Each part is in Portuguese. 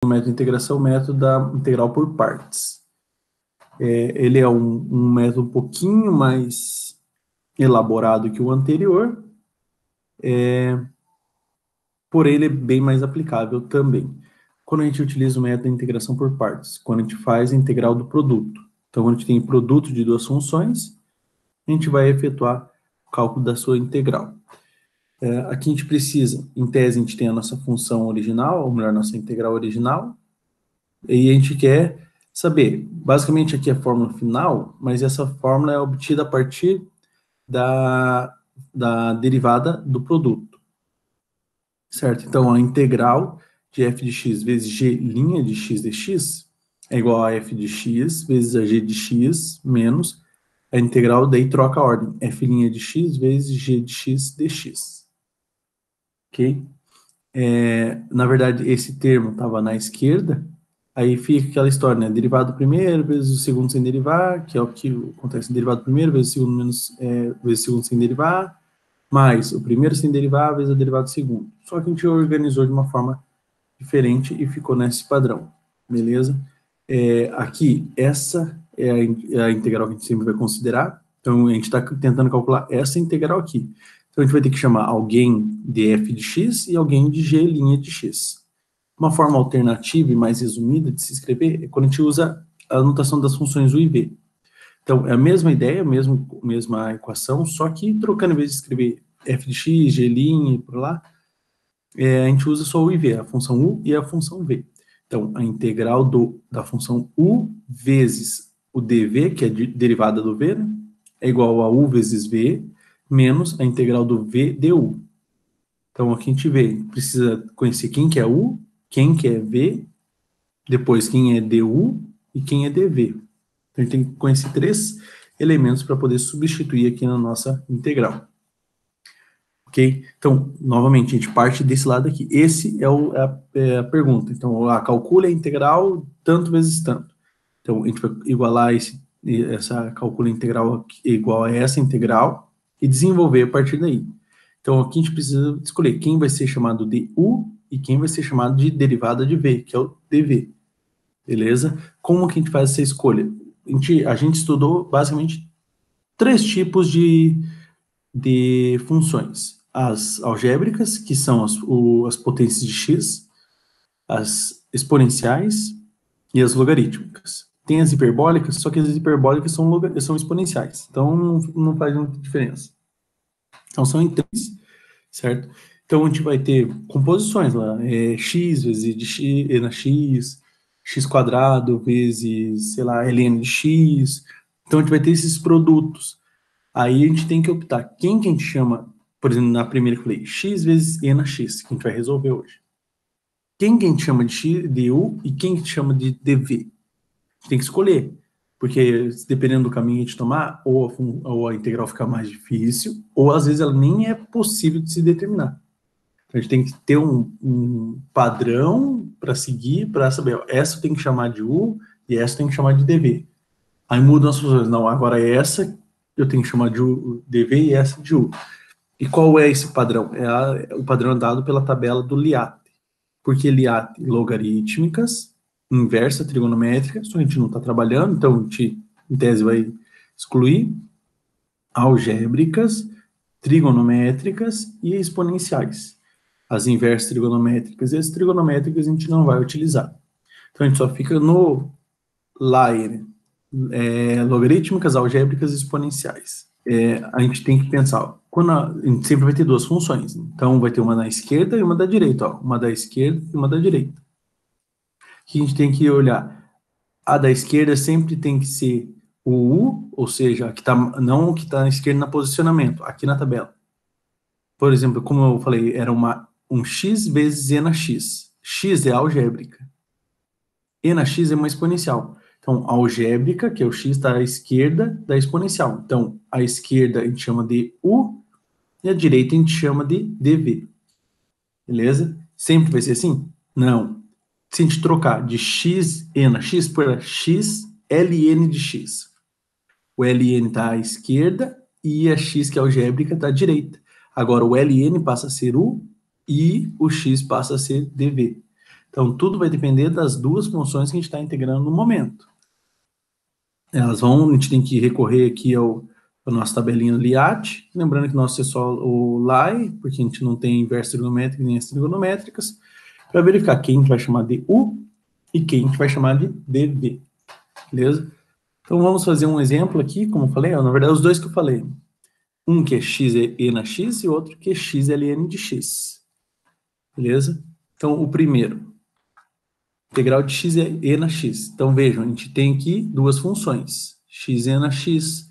o método de integração, o método da integral por partes. Ele é um método um pouquinho mais elaborado que o anterior, porém ele é bem mais aplicável também. Quando a gente utiliza o método de integração por partes, quando a gente faz a integral do produto. Então, quando a gente tem produto de duas funções, a gente vai efetuar o cálculo da sua integral. Aqui a gente precisa, em tese, a gente tem a nossa função original, ou melhor, nossa integral original, e a gente quer saber, basicamente aqui é a fórmula final, mas essa fórmula é obtida a partir da derivada do produto, certo? Então, a integral de f de x vezes g' de x dx é igual a f de x vezes a g de x menos a integral, daí troca a ordem, f' de x vezes g de x dx. Ok? Na verdade, esse termo estava na esquerda, aí fica aquela história, né? Derivado primeiro vezes o segundo sem derivar, que é o que acontece em derivado primeiro vezes o segundo vezes o segundo sem derivar, mais o primeiro sem derivar vezes o derivado segundo. Só que a gente organizou de uma forma diferente e ficou nesse padrão, beleza? Aqui, essa é a integral que a gente sempre vai considerar. Então, a gente está tentando calcular essa integral aqui. Então, a gente vai ter que chamar alguém de f de x e alguém de g' de x. Uma forma alternativa e mais resumida de se escrever é quando a gente usa a notação das funções u e v. Então, é a mesma ideia, mesma equação, só que trocando, em vez de escrever f de x, g' e por lá, a gente usa só u e v, a função u e a função v. Então, a integral da função u vezes o dv, que é derivada do v, né, é igual a u vezes v, menos a integral do v du. Então, aqui a gente precisa conhecer quem que é u, quem que é v, depois quem é du e quem é dv. Então, a gente tem que conhecer 3 elementos para poder substituir aqui na nossa integral. Ok? Então, novamente, a gente parte desse lado aqui. Esse é a pergunta. Então, calcula a integral tanto vezes tanto. Então, a gente vai igualar essa calcula integral igual a essa integral e desenvolver a partir daí. Então, aqui a gente precisa escolher quem vai ser chamado de u e quem vai ser chamado de derivada de v, que é o dv. Beleza? Como que a gente faz essa escolha? A gente estudou basicamente 3 tipos de funções. As algébricas, que são as potências de x, as exponenciais e as logarítmicas. Tem as hiperbólicas, só que as hiperbólicas são exponenciais, então não faz muita diferença. Então são em 3, certo? Então a gente vai ter composições lá, x vezes de x, e na x, x quadrado vezes, sei lá, ln de x. Então a gente vai ter esses produtos. Aí a gente tem que optar quem que a gente chama, por exemplo, na primeira que eu falei, x vezes e na x, que a gente vai resolver hoje. Quem que a gente chama de u e quem que a gente chama de dv? A gente tem que escolher, porque dependendo do caminho que a gente tomar, ou a integral fica mais difícil, ou às vezes ela nem é possível de se determinar. Então a gente tem que ter um padrão para seguir, para saber, ó, essa tem que chamar de u e essa tem que chamar de dv. Aí mudam as funções, não, agora essa eu tenho que chamar de dv e essa de u. E qual é esse padrão? O padrão é dado pela tabela do Liat. Porque Liat logarítmicas, inversa trigonométrica, só a gente não está trabalhando, então a gente, em tese, vai excluir algébricas, trigonométricas e exponenciais. As inversas trigonométricas e as trigonométricas a gente não vai utilizar. Então a gente só fica no layer, logarítmicas, algébricas e exponenciais. A gente tem que pensar, a gente sempre vai ter 2 funções, então vai ter uma na esquerda e uma da direita, ó, uma da esquerda e uma da direita. Que a gente tem que olhar, a da esquerda sempre tem que ser o u, ou seja, não o que está na esquerda no posicionamento, aqui na tabela. Por exemplo, como eu falei, era um x vezes e na x. X é algébrica. E na x é uma exponencial. Então, a algébrica, que é o x, está à esquerda da exponencial. Então, a esquerda a gente chama de u e a direita a gente chama de dv. Beleza? Sempre vai ser assim? Não. Se a gente trocar de x e na x por x ln de x. O ln está à esquerda e a x, que é algébrica, está à direita. Agora, o ln passa a ser u e o x passa a ser dv. Então, tudo vai depender das duas funções que a gente está integrando no momento. A gente tem que recorrer aqui à nossa tabelinha do LIAT, lembrando que nosso é só o LAI, porque a gente não tem inverso trigonométrico nem as trigonométricas, para verificar quem a gente vai chamar de U e quem a gente vai chamar de DV, beleza? Então, vamos fazer um exemplo aqui, como eu falei, na verdade, os dois que eu falei. Um que é x é e na x e outro que é x ln de x, beleza? Então, o primeiro, integral de x é e na x. Então, vejam, a gente tem aqui duas funções, x e na x.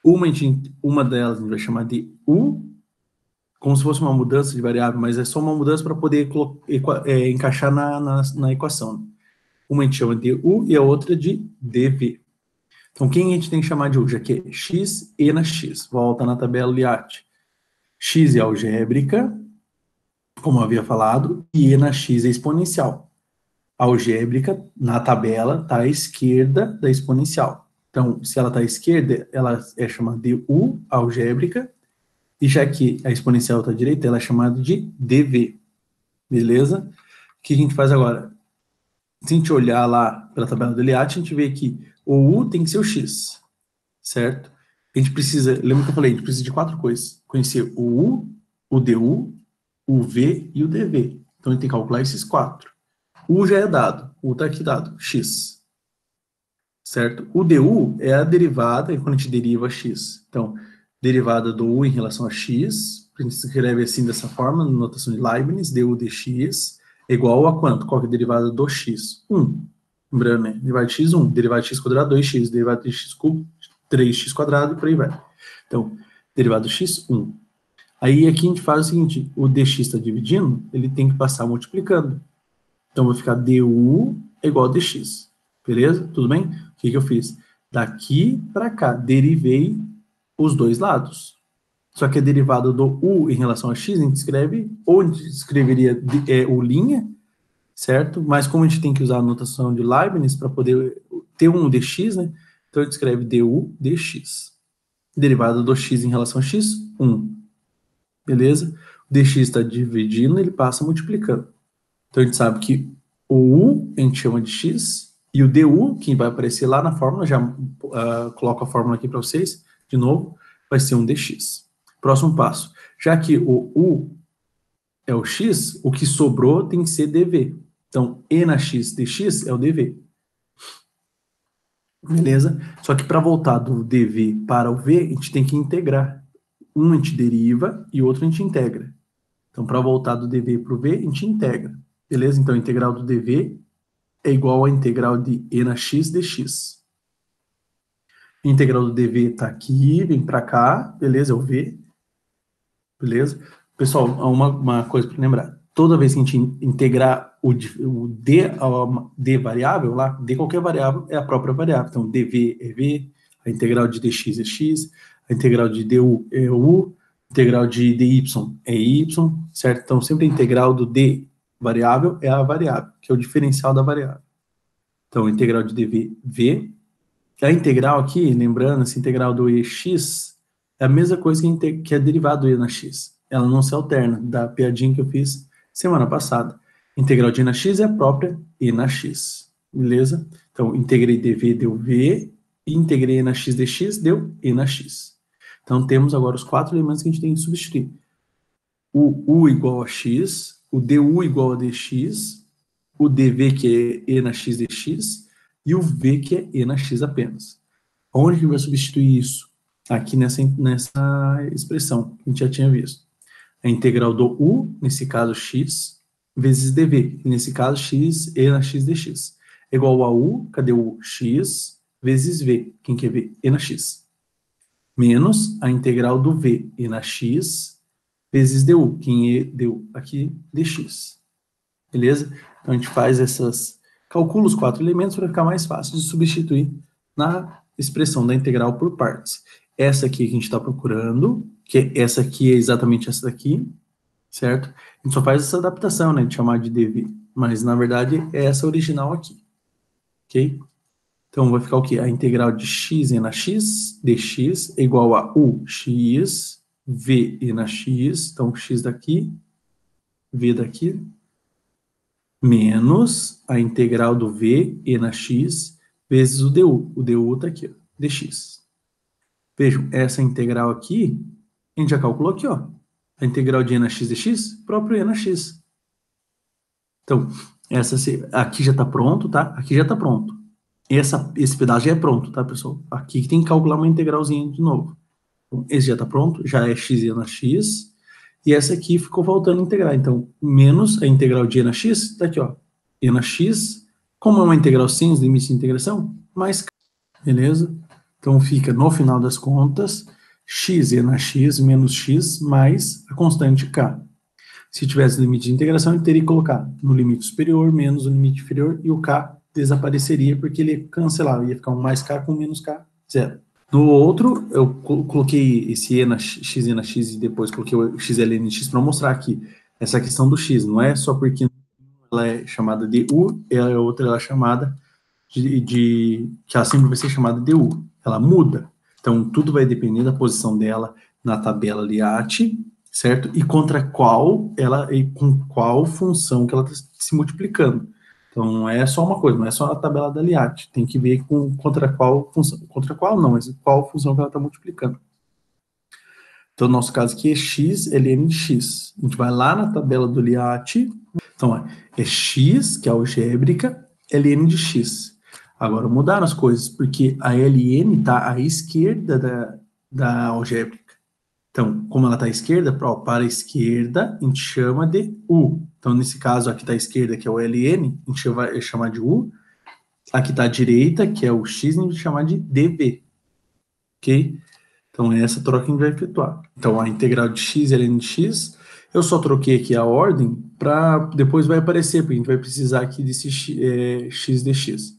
Uma delas a gente vai chamar de u, como se fosse uma mudança de variável, mas é só uma mudança para poder encaixar na equação. Uma a gente chama de u e a outra de dv. Então, quem a gente tem que chamar de u? Já que é x e na x. Volta na tabela LIAT. X é algébrica, como eu havia falado, e e na x é exponencial. A algébrica, na tabela, está à esquerda da exponencial. Então, se ela está à esquerda, ela é chamada de U, algébrica, e já que a exponencial está à direita, ela é chamada de DV. Beleza? O que a gente faz agora? Se a gente olhar lá pela tabela do LIAT, a gente vê que o U tem que ser o X, certo? A gente precisa, lembra que eu falei, a gente precisa de 4 coisas. Conhecer o U, o DU, o V e o DV. Então, a gente tem que calcular esses 4. U já é dado, U está aqui dado, X. Certo? O du é a derivada, quando a gente deriva x. Então, derivada do u em relação a x, a gente escreve assim dessa forma, na notação de Leibniz, du dx, é igual a quanto? Qual que é a derivada do x? 1. Lembrando, né? Derivada de x, 1. Derivada de x quadrado, 2x. Derivada de x cubo, 3x quadrado, e por aí vai. Então, derivada do x, 1. Aí aqui a gente faz o seguinte, o dx está dividindo, ele tem que passar multiplicando. Então, vai ficar du é igual a dx. Beleza? Tudo bem? O que eu fiz? Daqui para cá, derivei os dois lados. Só que a derivada do u em relação a x, a gente escreve, ou a gente escreveria o linha, certo? Mas como a gente tem que usar a notação de Leibniz para poder ter um dx, né? Então a gente escreve du dx. Derivada do x em relação a x, 1. Beleza? O dx está dividindo, ele passa multiplicando. Então a gente sabe que o u a gente chama de x, e o du, que vai aparecer lá na fórmula, já coloco a fórmula aqui para vocês, de novo, vai ser um dx. Próximo passo. Já que o u é o x, o que sobrou tem que ser dv. Então, e na x dx é o dv. Beleza? Só que para voltar do dv para o v, a gente tem que integrar. Um a gente deriva e o outro a gente integra. Então, para voltar do dv para o v, a gente integra. Beleza? Então, a integral do dv é igual à integral de e na x dx. A integral do dv está aqui, vem para cá, beleza? É o v, beleza? Pessoal, uma coisa para lembrar. Toda vez que a gente integrar o d variável lá, d qualquer variável é a própria variável. Então, dv é v, a integral de dx é x, a integral de du é u, a integral de dy é y, certo? Então, sempre a integral do d variável é a variável, que é o diferencial da variável. Então, integral de dv, v. A integral aqui, lembrando, essa integral do ex é a mesma coisa que a derivada do e na x. Ela não se alterna, da piadinha que eu fiz semana passada. Integral de e na x é a própria e na x. Beleza? Então, integrei dv, deu v, e integrei e na x dx, deu e na x. Então, temos agora os 4 elementos que a gente tem que substituir. O u igual a x, o du igual a dx, o dv que é e na x dx, e o v que é e na x apenas. Onde que vai substituir isso? Aqui nessa expressão que a gente já tinha visto. A integral do u, nesse caso x, vezes dv, nesse caso x e na x dx. É igual a u, cadê o x, vezes v, quem quer ver? E na x. Menos a integral do v e na x, vezes du, quem é du aqui, dx. Beleza? Então a gente faz calcula os 4 elementos para ficar mais fácil de substituir na expressão da integral por partes. Essa aqui que a gente está procurando, essa aqui é exatamente essa daqui, certo? A gente só faz essa adaptação, né, de chamar de dv, mas na verdade é essa original aqui, ok? Então vai ficar o quê? A integral de x e na x dx é igual a ux, v e na x, então x daqui, v daqui, menos a integral do v, e na x, vezes o du. O du está aqui, ó, dx. Vejam, essa integral aqui, a gente já calculou aqui, ó. A integral de e na x dx, próprio e na x. Então, aqui já está pronto, tá? Aqui já está pronto. Esse pedaço já é pronto, tá, pessoal? Aqui tem que calcular uma integralzinha de novo. Então, esse já está pronto, já é x e na x. E essa aqui ficou faltando integrar. Então, menos a integral de e na x, está aqui, ó. E na x, como é uma integral sem os limites de integração, mais k, beleza? Então, fica, no final das contas, x e na x menos x mais a constante k. Se tivesse limite de integração, ele teria que colocar no limite superior menos o limite inferior e o k desapareceria porque ele ia cancelar, ia ficar um mais k com menos k, zero. No outro, eu coloquei esse e na x e depois coloquei o xln x para mostrar aqui essa questão do x. Não é só porque ela é chamada de u, e a outra ela é chamada que ela sempre vai ser chamada de u. Ela muda. Então, tudo vai depender da posição dela na tabela Liat, certo? E contra qual e com qual função que ela está se multiplicando. Então, não é só uma coisa, não é só a tabela da Liat. Tem que ver contra qual função. Contra qual não, mas qual função que ela está multiplicando. Então, no nosso caso aqui é x ln de x. A gente vai lá na tabela do Liat. Então, é x, que é algébrica, ln de x. Agora, mudaram as coisas, porque a ln está à esquerda da algébrica. Então, como ela está à esquerda, para a esquerda, a gente chama de u. Então, nesse caso, aqui está à esquerda, que é o ln, a gente vai chamar de u. Aqui está à direita, que é o x, a gente vai chamar de dv. Ok? Então, é essa troca que a gente vai efetuar. Então, a integral de x ln de x, eu só troquei aqui a ordem, para depois vai aparecer, porque a gente vai precisar aqui desse x dx.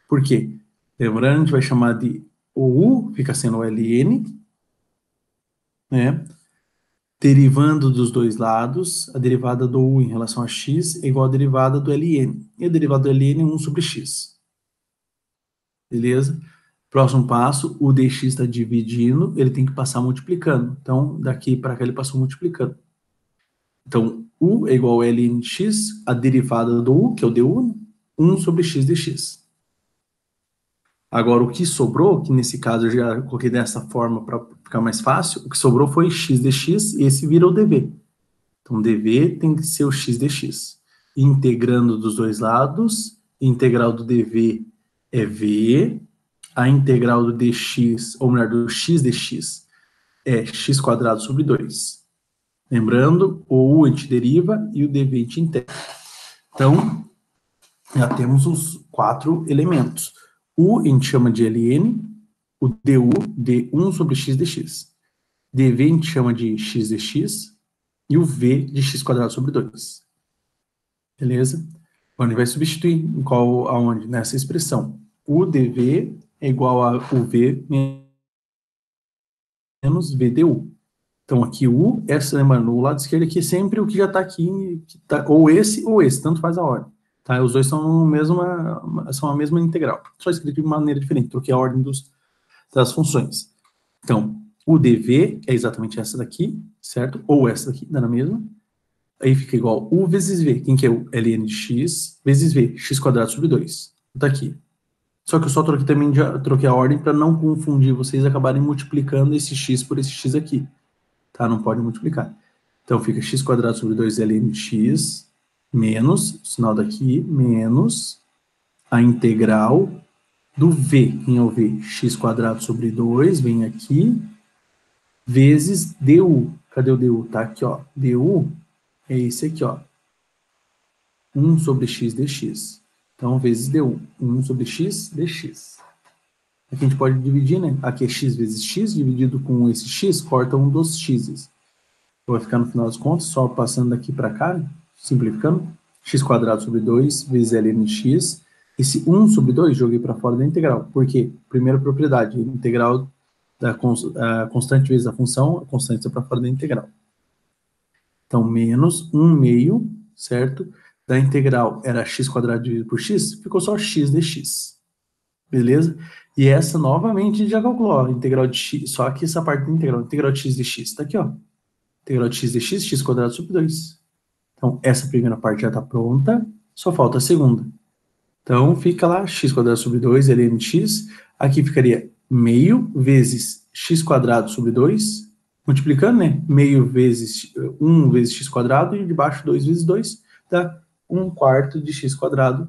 Por quê? Lembrando, a gente vai chamar de o u, fica sendo o ln, né? Derivando dos dois lados, a derivada do u em relação a x é igual à derivada do ln. E a derivada do ln é 1 sobre x. Beleza? Próximo passo, o dx está dividindo, ele tem que passar multiplicando. Então, daqui para cá ele passou multiplicando. Então, u é igual a ln de x, a derivada do u, que é o du, 1 sobre x dx. Agora, o que sobrou, que nesse caso eu já coloquei dessa forma para ficar mais fácil, o que sobrou foi x dx e esse vira o dv. Então, dv tem que ser o x dx. Integrando dos dois lados, integral do dv é v, a integral do dx, ou melhor, do x dx, é x quadrado sobre 2. Lembrando, o u a gente deriva e o dv a gente integra. Então, já temos os 4 elementos. U a gente chama de ln, o du de 1 sobre x dx. dv a gente chama de x dx e o v de x quadrado sobre 2. Beleza? Agora a gente vai substituir aonde? Nessa expressão. O dv é igual a o v menos v du. Então aqui o, lembrando, no lado esquerdo aqui é sempre o que já está aqui, ou esse, tanto faz a ordem. Tá? Os dois são a mesma integral, só escrito de maneira diferente, troquei a ordem das funções. Então, o dv é exatamente essa daqui, certo? Ou essa daqui, dá na mesma. Aí fica igual u vezes v, quem que é o ln de x, vezes v, x quadrado sobre 2. Tá aqui. Só que eu só troquei a ordem para não confundir vocês acabarem multiplicando esse x por esse x aqui. Tá? Não pode multiplicar. Então fica x quadrado sobre 2 ln de x, menos, o sinal daqui, menos a integral do v, quem é o v? X quadrado sobre 2, vem aqui, vezes du. Cadê o du? Tá aqui, ó. Du é esse aqui, ó. 1 sobre x dx. Então, vezes du. 1 sobre x dx. Aqui a gente pode dividir, né? Aqui é x vezes x, dividido com esse x, corta um dos x's. Vai ficar no final das contas, só passando daqui para cá, né? Simplificando. X quadrado sobre 2 vezes ln de x. Esse 1 sobre 2 joguei para fora da integral. Por quê? Primeira propriedade, integral da constante vezes a função, a constante está para fora da integral. Então, menos 1 meio, certo? Da integral era x quadrado dividido por x, ficou só x dx. Beleza? E essa, novamente, a gente já calculou, ó, integral de x, só que essa parte da integral de x dx está aqui, ó. Integral de x dx, x quadrado sobre 2. Então, essa primeira parte já está pronta, só falta a segunda. Então, fica lá x² sobre 2, ln de x. Aqui ficaria meio vezes x² sobre 2, multiplicando, né? Meio vezes 1 vezes x² e debaixo 2 vezes 2, dá 1/4 de x²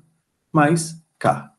mais k.